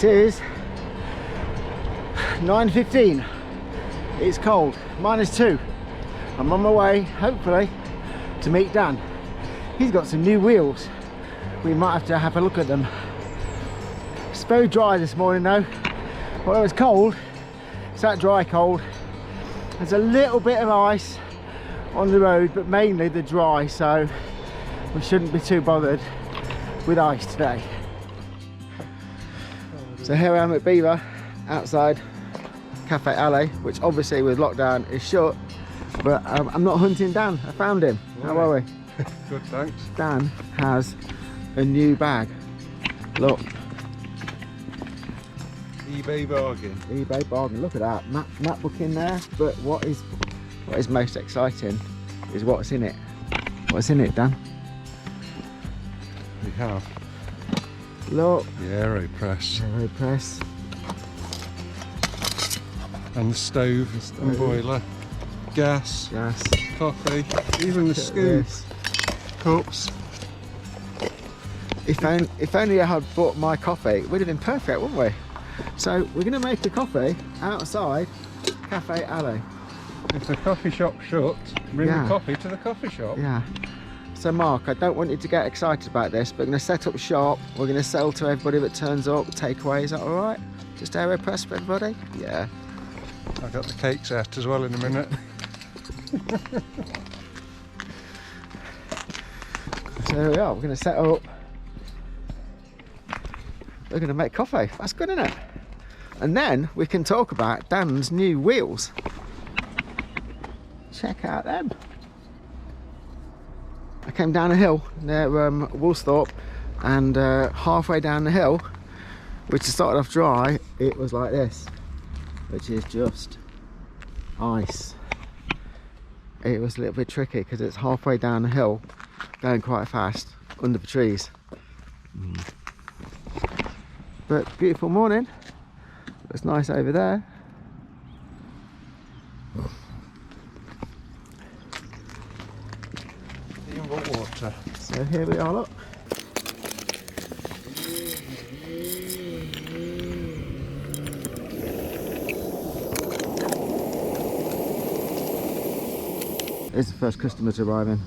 It is 9:15. It's cold, -2. I'm on my way, hopefully, to meet Dan. He's got some new wheels. We might have a look at them. It's very dry this morning though. Although it's cold, it's that dry cold. There's a little bit of ice on the road, but mainly the dry, so we shouldn't be too bothered with ice today. So here I am at Beaver, outside Cafe Alley, which obviously with lockdown is shut, but I'm not hunting Dan. I found him. How are we? Good, thanks. Dan has a new bag. Look. eBay bargain. eBay bargain. Look at that map book in there. But what is most exciting is what's in it. What's in it, Dan? We have Look. the Aeropress. Aeropress. And the stove, and boiler, gas, coffee, even the scoops, cups. If only I had bought my coffee, it would have been perfect, wouldn't we? So we're going to make a coffee outside Cafe Alley. If the coffee shop's shut, bring the coffee to the coffee shop. Yeah. So Mark, I don't want you to get excited about this, but we're going to set up shop. We're going to sell to everybody that turns up, takeaway. Is that all right? Just Aeropress for everybody? Yeah. I've got the cakes out as well in a minute. So here we are. We're going to set up. We're going to make coffee. That's good, isn't it? And then we can talk about Dan's new wheels. Check out them. I came down a hill near Woolsthorpe, and halfway down the hill, which started off dry, it was like this, which is just ice. It was a little bit tricky because it's halfway down the hill, going quite fast under the trees. But beautiful morning. Looks nice over there. Even got water. So here we are, look. Here's the first customers arriving.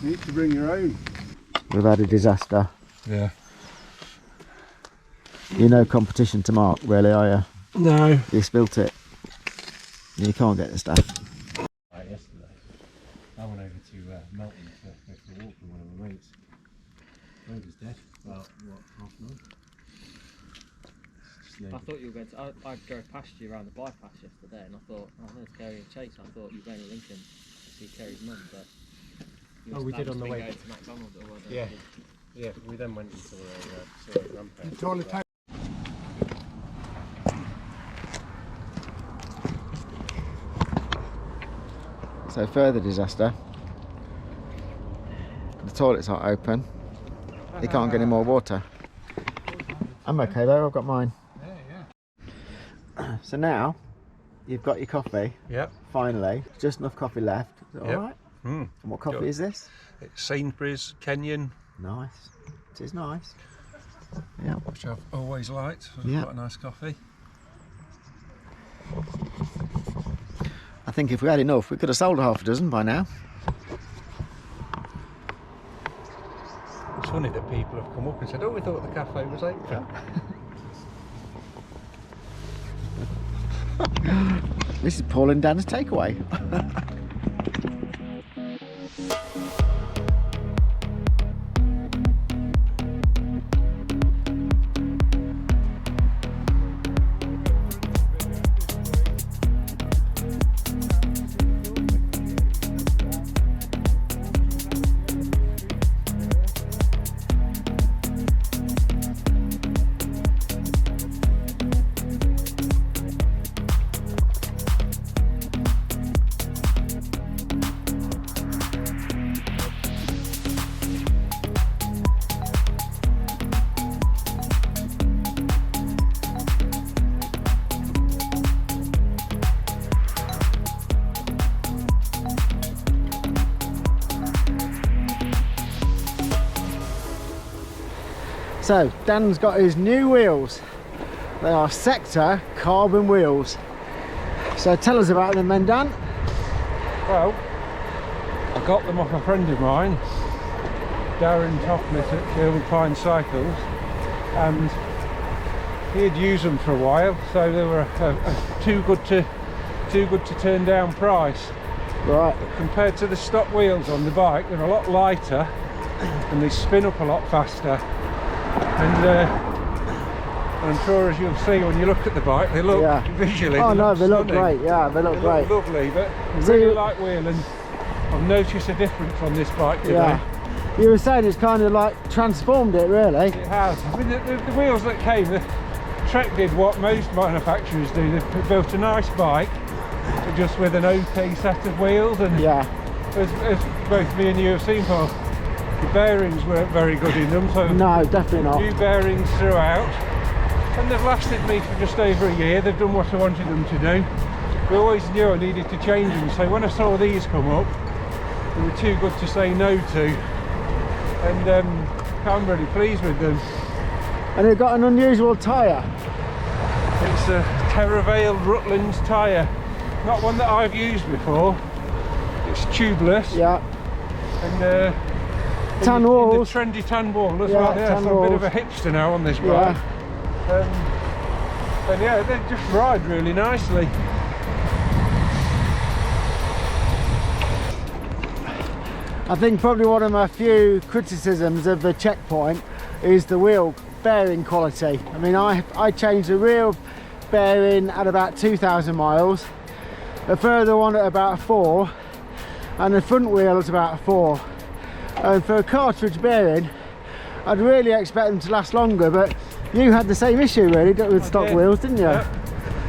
You need to bring your own. We've had a disaster. Yeah. You're no competition to Mark, really, are you? No. You spilt it. You can't get the stuff. Yesterday, I went over to Melton to go for a walk with one of my mates. The road was dead. About what, half an hour? I thought you were going to. I drove past you around the bypass yesterday, and I thought, oh, there's Kerry and Chase. I thought you were going to Lincoln to see Kerry's mum, but. Oh, we did on the way. Going to McDonald's or whatever. Yeah, yeah. We then went and saw a grandparents. So further disaster. The toilets aren't open. You can't get any more water. I'm okay though, I've got mine. Yeah. So now you've got your coffee. Yep. Finally, just enough coffee left. Is that all right? Mm. And what coffee is this? It's Sainsbury's Kenyan. Nice. It is nice. Yeah. Which I've always liked. It's Yeah. quite a nice coffee. I think if we had enough, we could have sold half a dozen by now. It's funny that people have come up and said, oh, we thought the cafe was open. This is Paul and Dan's takeaway. So Dan's got his new wheels. They are Sector Carbon Wheels. So tell us about them then, Dan. Well, I got them off a friend of mine, Darren Toffness at Kilburn Pine Cycles, and he'd used them for a while, so they were too good to turn down price. Right. Compared to the stock wheels on the bike, they're a lot lighter and they spin up a lot faster. And I'm sure, as you'll see when you look at the bike, they look visually. Oh no, they look stunning. great. Yeah, they look great. Look lovely, but So really light wheel, and I've noticed a difference on this bike today. Yeah. You were saying it's kind of like transformed it, really. It has. I mean, the wheels that came, the Trek did what most manufacturers do. They built a nice bike, but just with an OK set of wheels, and as both me and you have seen, Paul, the bearings weren't very good in them. So no, definitely not. New bearings throughout, and they've lasted me for just over a year. They've done what I wanted them to do. We always knew I needed to change them, so when I saw these come up, they were too good to say no to, and I'm really pleased with them. And they've got an unusual tyre. It's a Terravale Rutland tyre, not one that I've used before. It's tubeless. Yeah. And tan in walls. the trendy tan wall as Yeah, well. Yeah, tan so I'm a bit of walls. a hipster now on this bike. And yeah, they just ride really nicely. I think probably one of my few criticisms of the Checkpoint is the wheel bearing quality. I mean, I changed the rear bearing at about 2,000 miles, a further one at about 4, and the front wheel at about 4. And for a cartridge bearing, I'd really expect them to last longer, but you had the same issue really with stock wheels, didn't you? Yeah.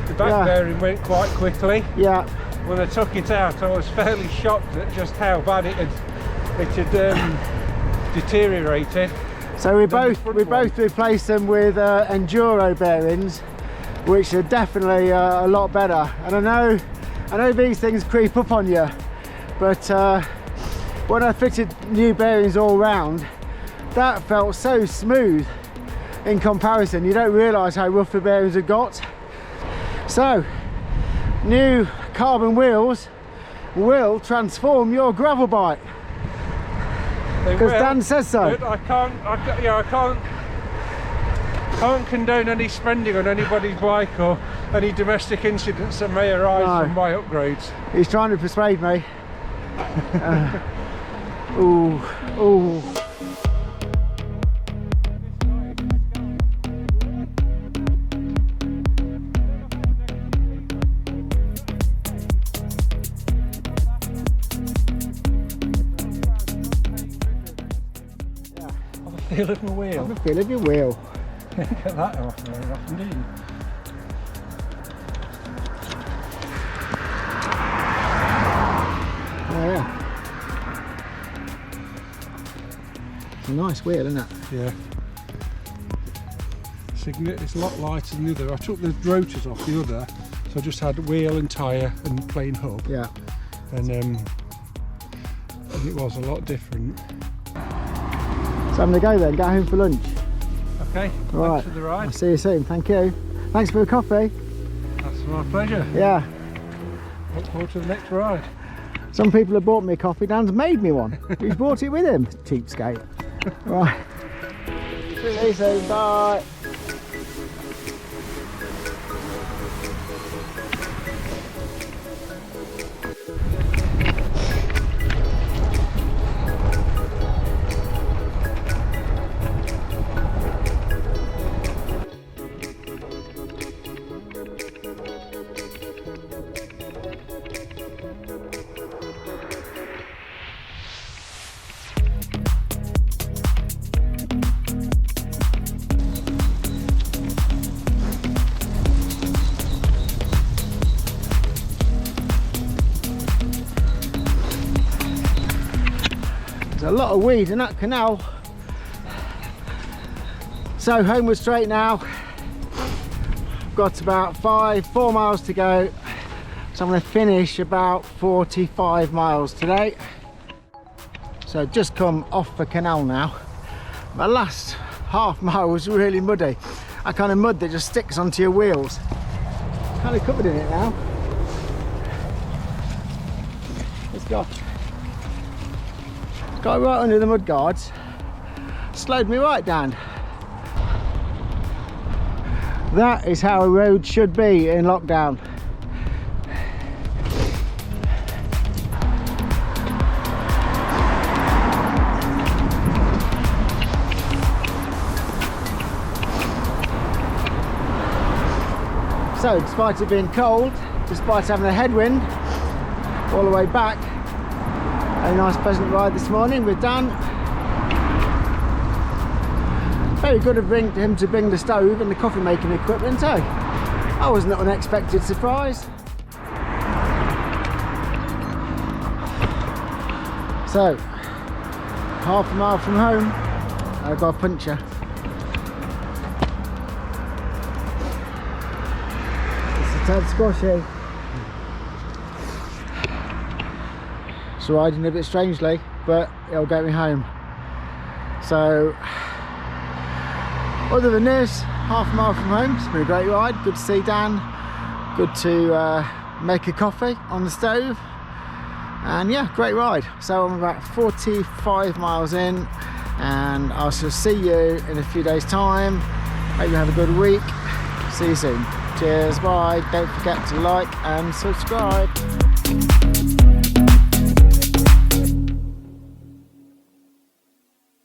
The back bearing went quite quickly. Yeah. When I took it out, I was fairly shocked at just how bad it had deteriorated. So we both replaced them with enduro bearings, which are definitely a lot better. And I know these things creep up on you, but when I fitted new bearings all round, that felt so smooth in comparison. You don't realise how rough the bearings have got. So new carbon wheels will transform your gravel bike. Because Dan says so. But I can't condone any spending on anybody's bike or any domestic incidents that may arise from my upgrades. He's trying to persuade me. Ooh, ooh. Feel of my wheel. Have a feel of your wheel. Get that off very often, do you? Oh yeah. It's a nice wheel, isn't it? Yeah. It's a lot lighter than the other. I took the rotors off the other, so I just had wheel and tyre and plain hub. Yeah. And it was a lot different. So I'm going to go then, get home for lunch. Okay, Right. thanks for the ride. I'll see you soon, thank you. Thanks for the coffee. That's my pleasure. Yeah. Look forward to the next ride. Some people have bought me a coffee, Dan's made me one. He's brought it with him, cheapskate. Right. See you soon, bye. There's a lot of weed in that canal. So homeward straight now. Got about 4 miles to go. So I'm going to finish about 45 miles today. So just come off the canal now. My last half mile was really muddy. That kind of mud that just sticks onto your wheels. Kind of covered in it now. It's got right under the mud guards. Slowed me right down. That is how a road should be in lockdown. So, despite it being cold, despite having a headwind all the way back, a nice pleasant ride this morning with Dan. Very good of him to bring the stove and the coffee making equipment, eh? That wasn't an unexpected surprise. So, half a mile from home, I've got a puncture. Tad squashy. It's riding a bit strangely, but it'll get me home. So, other than this, half a mile from home, it's been a great ride. Good to see Dan, good to make a coffee on the stove, and yeah, great ride. So I'm about 45 miles in, and I shall see you in a few days time. Hope you have a good week. See you soon. Cheers, bye. Don't forget to like and subscribe.